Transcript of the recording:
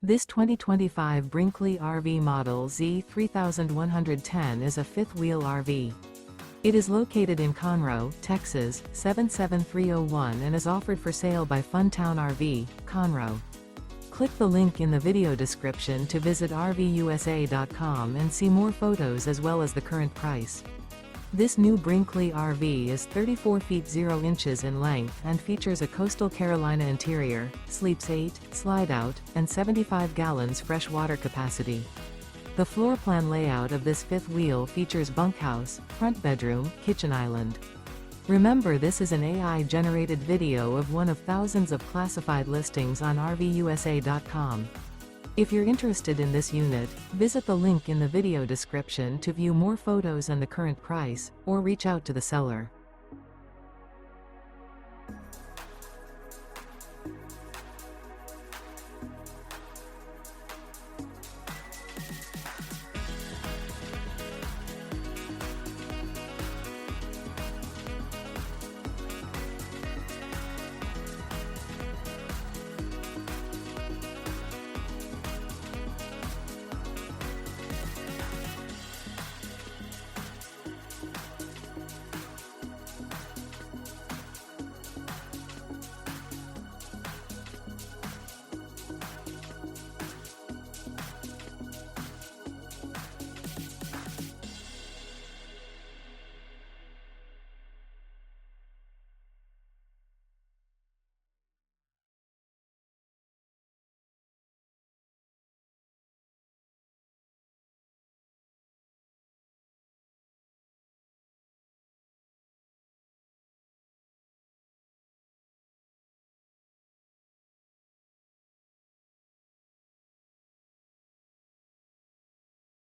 This 2025 Brinkley RV Model Z 3110 is a fifth-wheel RV. It is located in Conroe, Texas, 77301 and is offered for sale by Funtown RV, Conroe. Click the link in the video description to visit RVUSA.com and see more photos as well as the current price. This new Brinkley RV is 34 feet 0 inches in length and features a Coastal Carolina interior, sleeps 8, slide-out, and 75 gallons fresh water capacity. The floor plan layout of this fifth wheel features bunkhouse, front bedroom, kitchen island. Remember, this is an AI-generated video of one of thousands of classified listings on RVUSA.com. If you're interested in this unit, visit the link in the video description to view more photos and the current price, or reach out to the seller.